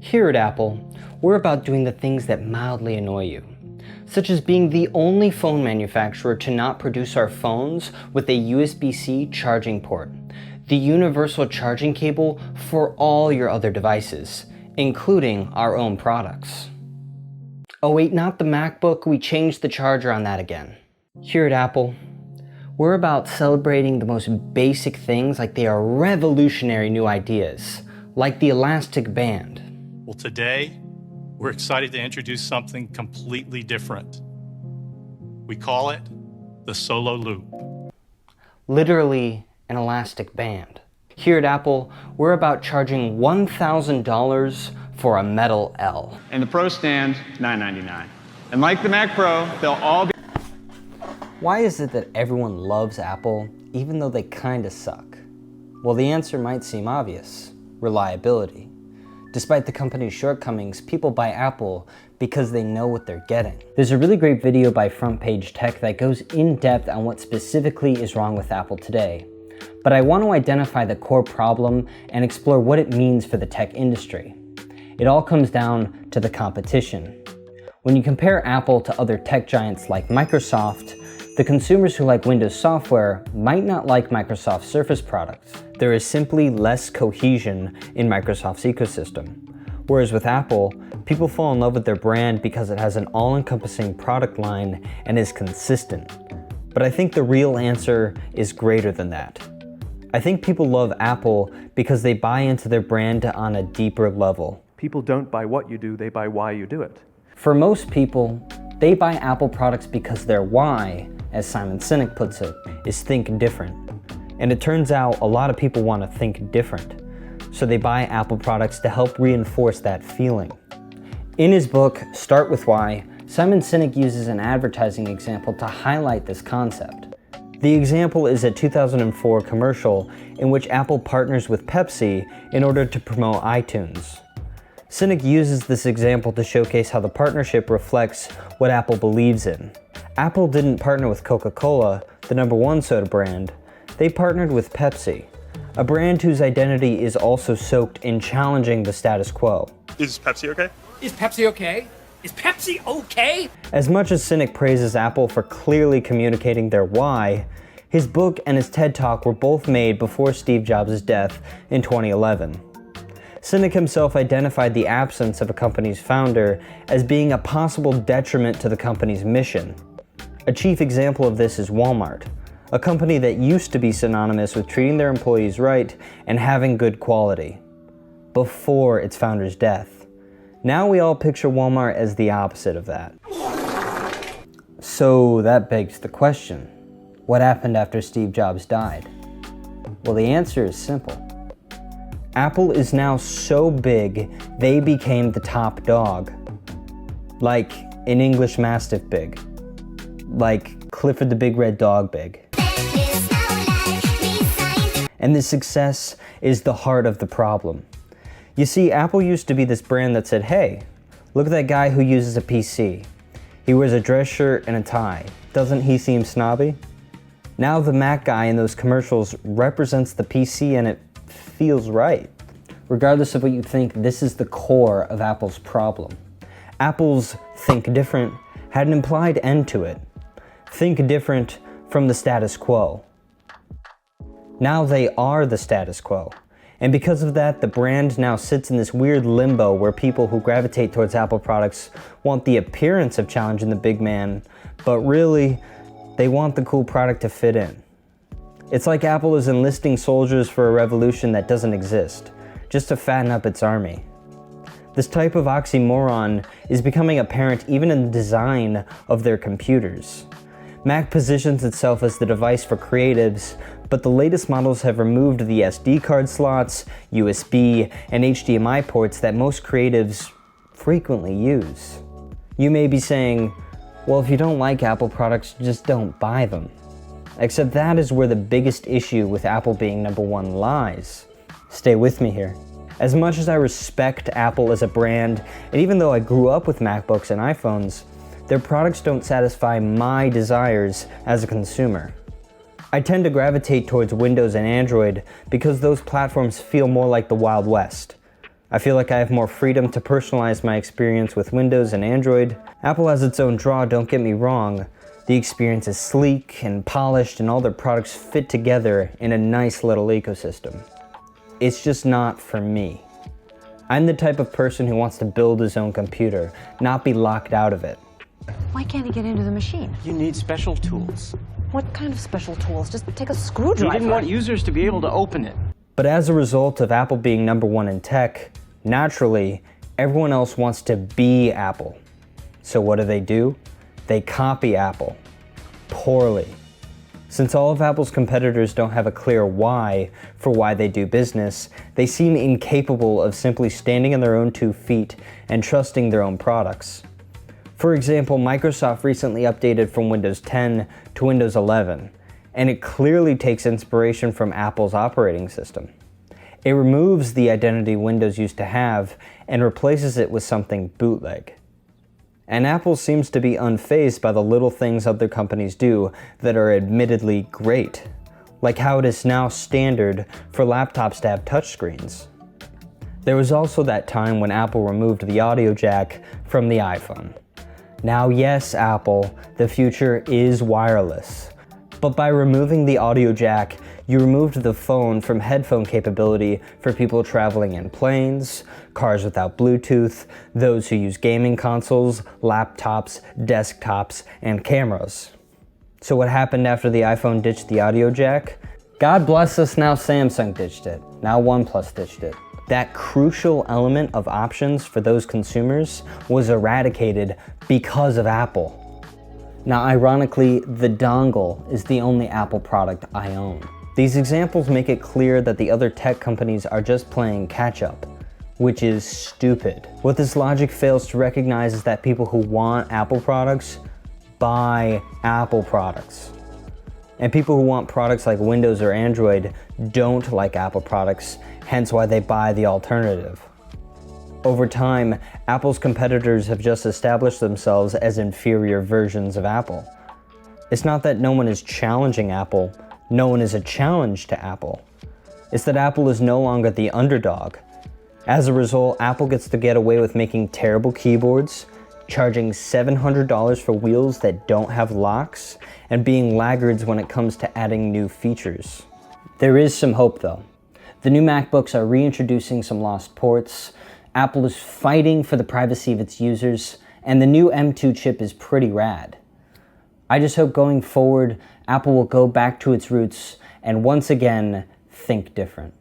Here at Apple, we're about doing the things that mildly annoy you, such as being the only phone manufacturer to not produce our phones with a USB-C charging port, the universal charging cable for all your other devices, including our own products. Oh wait, not the MacBook, we changed the charger on that again. Here at Apple, we're about celebrating the most basic things like they are revolutionary new ideas, like the elastic band. Well, today, we're excited to introduce something completely different. We call it the Solo Loop. Literally an elastic band. Here at Apple, we're about charging $1,000 for a metal L. And the Pro stand, $999. And like the Mac Pro, they'll all be... Why is it that everyone loves Apple, even though they kinda suck? Well, the answer might seem obvious: reliability. Despite the company's shortcomings, people buy Apple because they know what they're getting. There's a really great video by Front Page Tech that goes in depth on what specifically is wrong with Apple today. But I want to identify the core problem and explore what it means for the tech industry. It all comes down to the competition. When you compare Apple to other tech giants like Microsoft, the consumers who like Windows software might not like Microsoft's Surface products. There is simply less cohesion in Microsoft's ecosystem. Whereas with Apple, people fall in love with their brand because it has an all-encompassing product line and is consistent. But I think the real answer is greater than that. I think people love Apple because they buy into their brand on a deeper level. People don't buy what you do, they buy why you do it. For most people, they buy Apple products because their why, as Simon Sinek puts it, is think different. And it turns out a lot of people want to think different. So they buy Apple products to help reinforce that feeling. In his book, Start With Why, Simon Sinek uses an advertising example to highlight this concept. The example is a 2004 commercial in which Apple partners with Pepsi in order to promote iTunes. Sinek uses this example to showcase how the partnership reflects what Apple believes in. Apple didn't partner with Coca-Cola, the #1 soda brand. They partnered with Pepsi, a brand whose identity is also soaked in challenging the status quo. Is Pepsi okay? Is Pepsi okay? Is Pepsi okay? As much as Sinek praises Apple for clearly communicating their why, his book and his TED Talk were both made before Steve Jobs' death in 2011. Sinek himself identified the absence of a company's founder as being a possible detriment to the company's mission. A chief example of this is Walmart, a company that used to be synonymous with treating their employees right and having good quality, before its founder's death. Now we all picture Walmart as the opposite of that. So that begs the question, what happened after Steve Jobs died? Well, the answer is simple. Apple is now so big, they became the top dog. Like an English Mastiff big. Like Clifford the Big Red Dog big. And this success is the heart of the problem. You see, Apple used to be this brand that said, hey, look at that guy who uses a PC. He wears a dress shirt and a tie. Doesn't he seem snobby? Now the Mac guy in those commercials represents the PC and it feels right. Regardless of what you think, this is the core of Apple's problem. Apple's think different had an implied end to it. Think different from the status quo. Now they are the status quo. And because of that, the brand now sits in this weird limbo where people who gravitate towards Apple products want the appearance of challenging the big man, but really, they want the cool product to fit in. It's like Apple is enlisting soldiers for a revolution that doesn't exist, just to fatten up its army. This type of oxymoron is becoming apparent even in the design of their computers. Mac positions itself as the device for creatives, but the latest models have removed the SD card slots, USB, and HDMI ports that most creatives frequently use. You may be saying, well, if you don't like Apple products, just don't buy them. Except that is where the biggest issue with Apple being #1 lies. Stay with me here. As much as I respect Apple as a brand, and even though I grew up with MacBooks and iPhones, their products don't satisfy my desires as a consumer. I tend to gravitate towards Windows and Android because those platforms feel more like the Wild West. I feel like I have more freedom to personalize my experience with Windows and Android. Apple has its own draw, don't get me wrong. The experience is sleek and polished and all their products fit together in a nice little ecosystem. It's just not for me. I'm the type of person who wants to build his own computer, not be locked out of it. Why can't he get into the machine? You need special tools. What kind of special tools? Just take a screwdriver. He didn't want users to be able to open it. But as a result of Apple being #1 in tech, naturally, everyone else wants to be Apple. So what do? They copy Apple. Poorly. Since all of Apple's competitors don't have a clear why for why they do business, they seem incapable of simply standing on their own 2 feet and trusting their own products. For example, Microsoft recently updated from Windows 10 to Windows 11, and it clearly takes inspiration from Apple's operating system. It removes the identity Windows used to have and replaces it with something bootleg. And Apple seems to be unfazed by the little things other companies do that are admittedly great, like how it is now standard for laptops to have touchscreens. There was also that time when Apple removed the audio jack from the iPhone. Now yes, Apple, the future is wireless. But by removing the audio jack, you removed the phone from headphone capability for people traveling in planes, cars without Bluetooth, those who use gaming consoles, laptops, desktops, and cameras. So what happened after the iPhone ditched the audio jack? God bless us, now Samsung ditched it. Now OnePlus ditched it. That crucial element of options for those consumers was eradicated because of Apple. Now, ironically, the dongle is the only Apple product I own. These examples make it clear that the other tech companies are just playing catch-up, which is stupid. What this logic fails to recognize is that people who want Apple products buy Apple products. And people who want products like Windows or Android don't like Apple products, hence why they buy the alternative. Over time, Apple's competitors have just established themselves as inferior versions of Apple. It's not that no one is challenging Apple, no one is a challenge to Apple. It's that Apple is no longer the underdog. As a result, Apple gets to get away with making terrible keyboards, charging $700 for wheels that don't have locks, and being laggards when it comes to adding new features. There is some hope though. The new MacBooks are reintroducing some lost ports, Apple is fighting for the privacy of its users, and the new M2 chip is pretty rad. I just hope going forward, Apple will go back to its roots and once again think different.